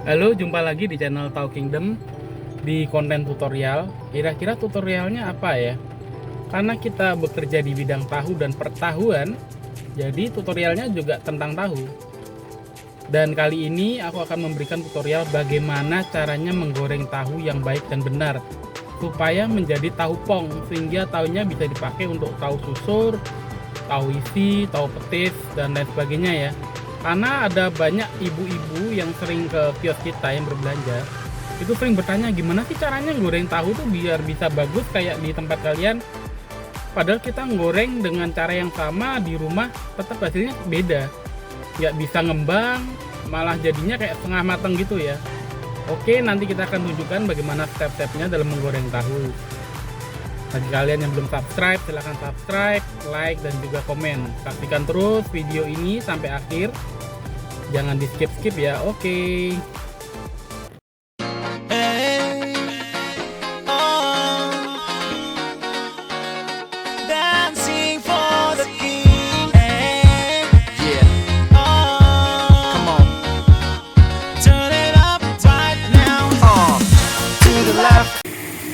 Halo, jumpa lagi di channel Tau Kingdom di konten tutorial. Kira-kira tutorialnya apa ya? Karena kita bekerja di bidang tahu dan pertahuan, jadi tutorialnya juga tentang tahu. Dan kali ini aku akan memberikan tutorial bagaimana caranya menggoreng tahu yang baik dan benar supaya menjadi tahu pong, sehingga tahunya bisa dipakai untuk tahu susur, tahu isi, tahu petis, dan lain sebagainya ya. Karena ada banyak ibu-ibu yang sering ke kios kita yang berbelanja, itu sering bertanya gimana sih caranya goreng tahu tuh biar bisa bagus kayak di tempat kalian. Padahal kita goreng dengan cara yang sama di rumah tetap hasilnya beda, nggak bisa ngembang, malah jadinya kayak setengah matang gitu ya. Oke, nanti kita akan tunjukkan bagaimana step-stepnya dalam menggoreng tahu. Bagi kalian yang belum subscribe, silahkan subscribe, like, dan juga komen. Saksikan terus video ini sampai akhir. Jangan di skip-skip ya, oke. Hey, oh, dancing for the king. Hey, yeah. Oh, come on, turn it up right now. To the left.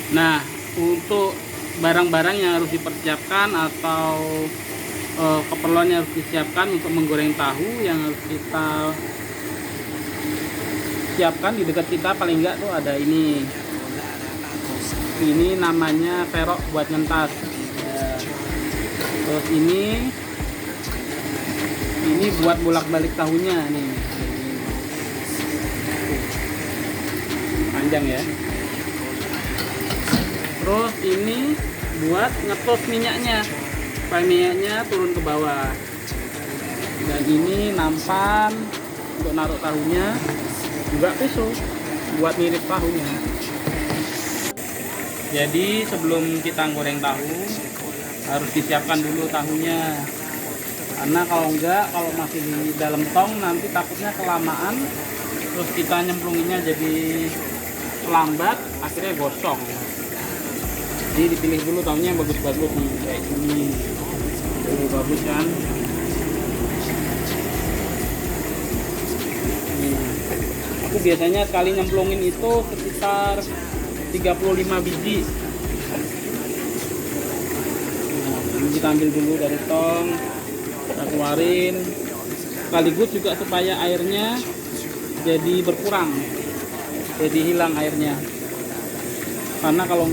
Nah, untuk barang-barang yang harus dipersiapkan atau keperluan yang harus disiapkan untuk menggoreng tahu yang harus kita siapkan di dekat kita, paling enggak tuh ada ini namanya serok buat ngentas ya. Terus ini buat bolak-balik tahunya nih, panjang ya. Terus ini buat ngetos minyaknya supaya minyaknya turun ke bawah. Dan ini nampan untuk naruh tahunya, juga pisau buat mirip tahunya. Jadi sebelum kita goreng tahu harus disiapkan dulu tahunya, karena kalau masih di dalam tong nanti takutnya kelamaan, terus kita nyemplunginnya jadi lambat, akhirnya gosong. Jadi dipilih dulu tahunya yang bagus-bagus nih, kayak ini. Bagus kan? Aku biasanya sekali nyemplungin itu sekitar 35 biji. Nah, ini kita ambil dulu dari tong, kita keluarin. Sekaligus juga supaya airnya jadi berkurang, jadi hilang airnya. Karena kalau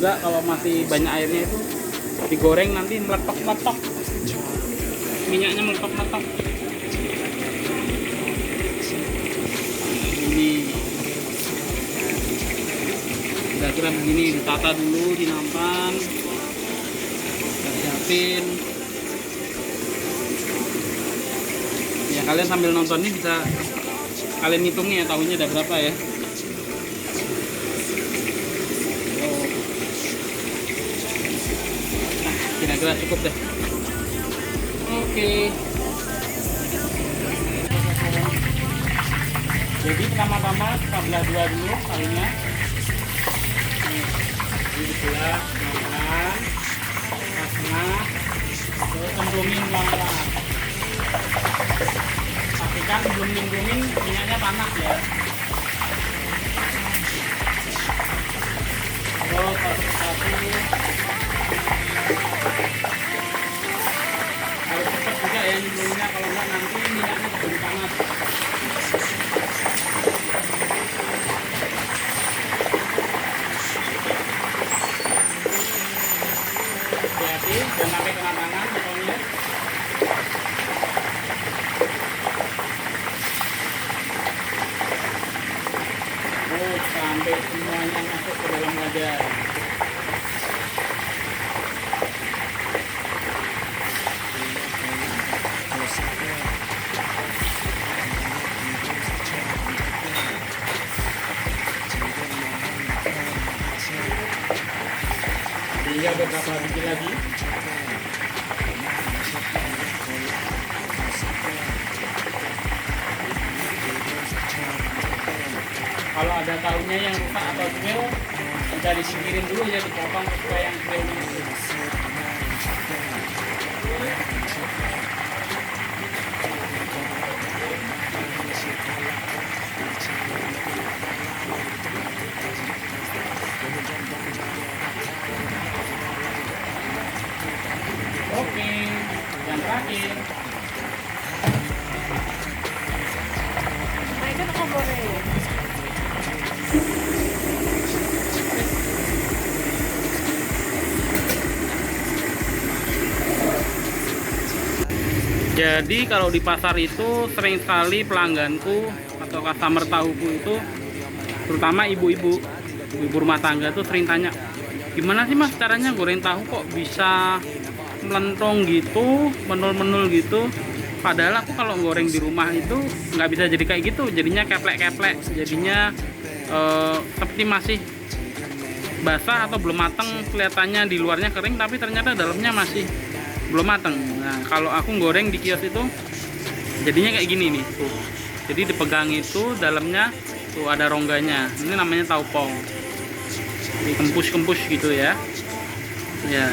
masih banyak airnya itu digoreng nanti meletok-meletok, minyaknya meletok-meletok. Ini kira-kira begini, ditata dulu di nampan, kita siapin ya. Kalian sambil nonton ini bisa kalian hitungnya ya, tahunya ada berapa ya. Kira-kira cukup deh. Oke. Jadi pertama-tama kita belah dua dulu tahunya. Ini dibelah pelan-pelan, tengah, terus cemplungin pelan-pelan. Pastikan sebelum nyemplungin minyaknya panas ya. Terus satu-satu. Harus cepat juga ya nyemplunginnya, kalau enggak nanti minyaknya keburu panas. Hati-hati jangan sampai kena tangan botolnya. Oh, sampai semuanya masuk ke dalam wajan. Tinggal beberapa biji lagi. Kalau ada tahunya yang rusak atau kecil, bisa disingkirin dulu ya, dipotong supaya yang kecilnya itu. goreng. Jadi kalau di pasar itu sering sekali pelangganku atau customer tahuku itu, terutama ibu-ibu rumah tangga tuh sering tanya, gimana sih mas caranya goreng tahu kok bisa melentong gitu, menul-menul gitu. Padahal aku kalau goreng di rumah itu nggak bisa jadi kayak gitu, jadinya keplek-keplek, jadinya seperti masih basah atau belum matang. Kelihatannya di luarnya kering tapi ternyata dalamnya masih belum matang. Nah kalau aku goreng di kios itu jadinya kayak gini nih tuh. Jadi dipegang itu dalamnya tuh ada rongganya. Ini namanya taupong. Dikempus-kempus gitu ya. Ya.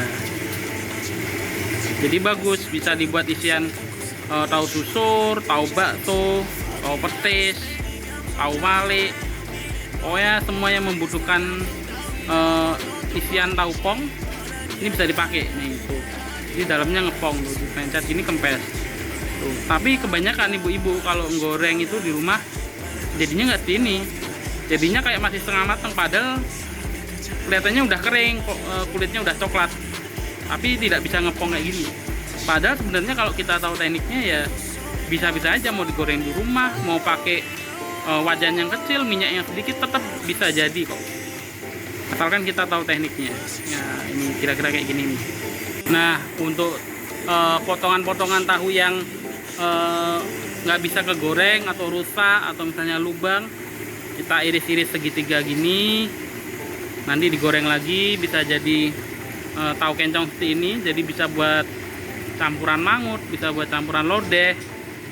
Jadi bagus, bisa dibuat isian tahu susur, tahu bakso, tahu petis, tahu male. Oh ya, semua yang membutuhkan isian taupong ini bisa dipakai nih tuh. Jadi dalamnya ngepong tuh, dipencet ini kempes tuh. Tapi kebanyakan ibu-ibu kalau goreng itu di rumah jadinya nggak seperti ini, jadinya kayak masih setengah matang, padahal kelihatannya udah kering, kulitnya udah coklat, tapi tidak bisa ngepong kayak gini. Padahal sebenarnya kalau kita tahu tekniknya ya bisa-bisa aja, mau digoreng di rumah, mau pakai wajan yang kecil, minyak yang sedikit, tetap bisa jadi kok, asalkan kita tahu tekniknya. Ya ini kira-kira kayak gini nih. Nah untuk potongan-potongan tahu yang nggak bisa kegoreng atau rusak atau misalnya lubang, kita iris-iris segitiga gini, nanti digoreng lagi, bisa jadi tahu kencong seperti ini. Jadi bisa buat campuran mangut, bisa buat campuran lodeh,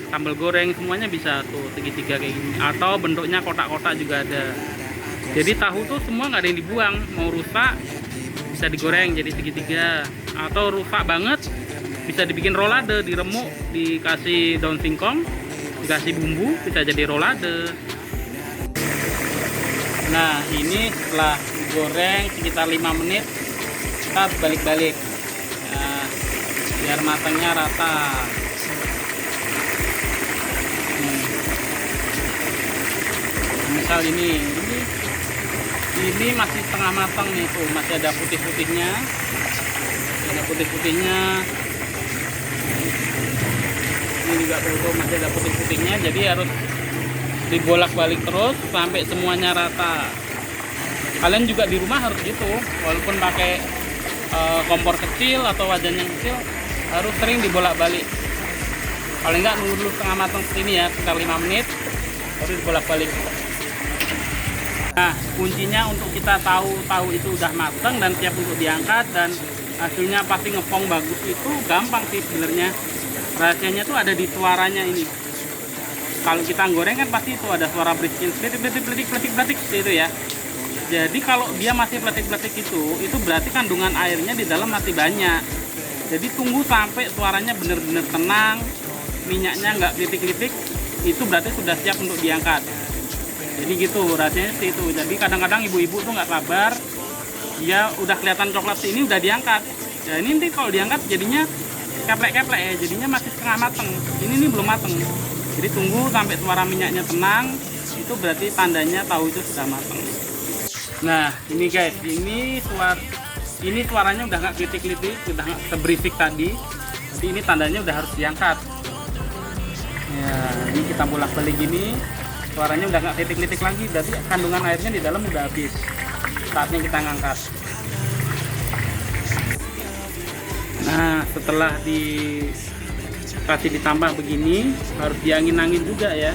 sambal goreng, semuanya bisa tuh segitiga kayak gini, atau bentuknya kotak-kotak juga ada. Jadi tahu tuh semua nggak ada yang dibuang, mau rusak bisa digoreng jadi segitiga, atau rusak banget bisa dibikin rolade, diremuk, dikasih daun singkong, dikasih bumbu, bisa jadi rolade. Nah ini setelah digoreng sekitar 5 menit, kita balik-balik ya, biar matangnya rata. Misal ini masih setengah matang nih tuh, masih ada putih-putihnya, ini juga tuh masih ada putih-putihnya. Jadi harus dibolak-balik terus sampai semuanya rata. Kalian juga di rumah harus gitu, walaupun pakai kompor kecil atau wajan yang kecil, harus sering dibolak-balik. Paling nggak nunggu dulu setengah matang seperti ini ya, sekitar 5 menit baru dibolak-balik. Nah kuncinya untuk kita tahu itu udah matang dan siap untuk diangkat dan hasilnya pasti ngepong bagus, itu gampang sih sebenarnya. Rahasianya tuh ada di suaranya ini. Kalau kita goreng kan pasti itu ada suara berisik, peletik itu ya. Jadi kalau dia masih peletik itu berarti kandungan airnya di dalam masih banyak. Jadi tunggu sampai suaranya benar-benar tenang, minyaknya nggak klitik-klitik, itu berarti sudah siap untuk diangkat. Jadi gitu rasanya seperti itu. Jadi kadang-kadang ibu-ibu tuh nggak sabar, dia udah kelihatan coklat ini udah diangkat. Ya ini nanti kalau diangkat jadinya keplek-keplek ya, jadinya masih setengah mateng. Ini belum mateng. Jadi tunggu sampai suara minyaknya tenang, itu berarti tandanya tahu itu sudah mateng. Nah ini guys, ini suaranya udah nggak klitik-klitik, udah nggak seberisik tadi. Jadi ini tandanya udah harus diangkat. Ya ini kita bolak-balik gini, suaranya udah nggak klitik-klitik lagi, berarti kandungan airnya di dalam udah habis. Saatnya kita ngangkat. Nah setelah dikasih ditambah begini, harus diangin-angin juga ya,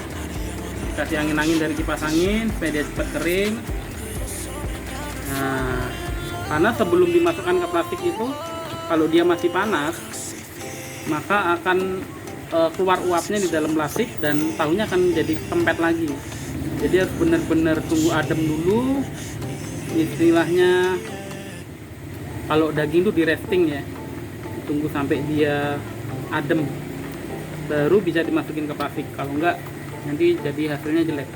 kasih angin-angin dari kipas angin supaya dia cepat kering. Nah karena sebelum dimasukkan ke plastik itu, kalau dia masih panas maka akan keluar uapnya di dalam plastik dan tahunya akan jadi kempet lagi. Jadi harus benar-benar tunggu adem dulu, istilahnya kalau daging tuh di resting ya, tunggu sampai dia adem baru bisa dimasukin ke plastik. Kalau enggak nanti jadi hasilnya jelek.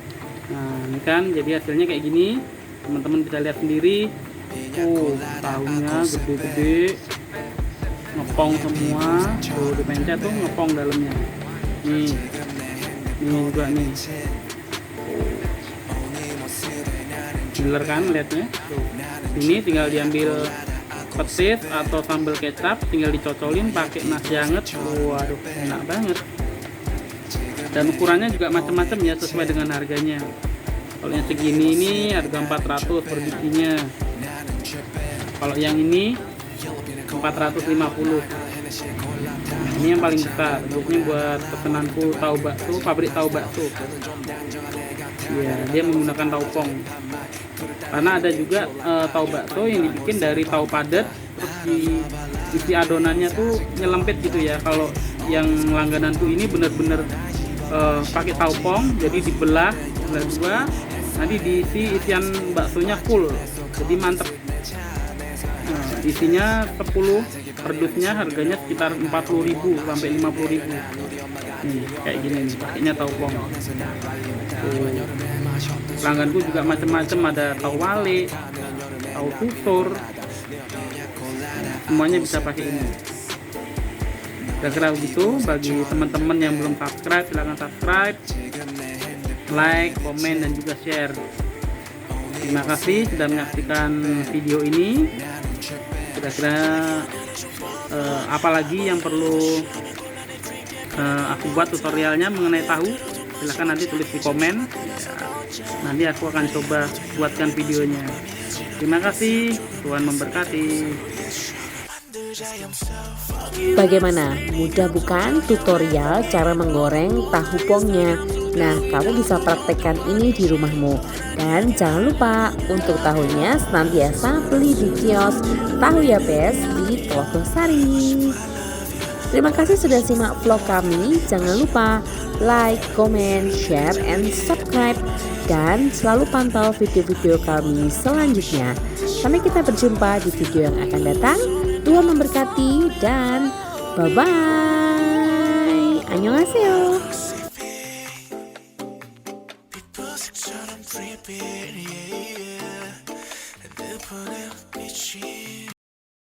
Nah ini kan jadi hasilnya kayak gini, teman-teman bisa lihat sendiri. Tahunya gede-gede, ngepong semua tuh, dipencet tuh ngepong dalamnya. Nih juga nih, Giler kan lihatnya. Tuh. Ini tinggal diambil petis atau sambal kecap, tinggal dicocolin pakai nasi hangat. Waduh, enak banget. Dan ukurannya juga macam-macam ya, sesuai dengan harganya. Kalau yang segini ini harga 400 per bijinya. Kalau yang ini 450. Nah, ini yang paling besar. Bentuknya buat pesenanku tahu bakso, pabrik tahu bakso. Ya, dia menggunakan taupong. Karena ada juga tahu bakso yang dibikin dari tahu padat, terus isi adonannya tuh nyelempit gitu ya. Kalau yang langgananku ini bener-bener pakai taupong, jadi dibelah dua, nanti diisi isian baksonya full, jadi mantep. Isinya 10 perdusnya harganya sekitar 40.000 sampai 50.000. Nih, kayak gini nih, pakainya taupong. Pelangganku juga macam-macam, ada tahu wale, tahu tutur, semuanya bisa pakai ini. Kira-kira begitu. Bagi teman-teman yang belum subscribe, silahkan subscribe, like, komen, dan juga share. Terima kasih sudah menyaksikan video ini. Kira-kira apalagi yang perlu aku buat tutorialnya mengenai tahu, silahkan nanti tulis di komen. Nanti aku akan coba buatkan videonya. Terima kasih, Tuhan memberkati. Bagaimana? Mudah bukan tutorial cara menggoreng tahu pongnya? Nah, kamu bisa praktekkan ini di rumahmu. Dan jangan lupa untuk tahunya senantiasa beli di kios Tahu Yapes di Telogosari. Terima kasih sudah simak vlog kami. Jangan lupa like, comment, share, and subscribe. Dan selalu pantau video-video kami selanjutnya. Sampai kita berjumpa di video yang akan datang. Tuhan memberkati dan bye-bye. Annyeonghaseyo.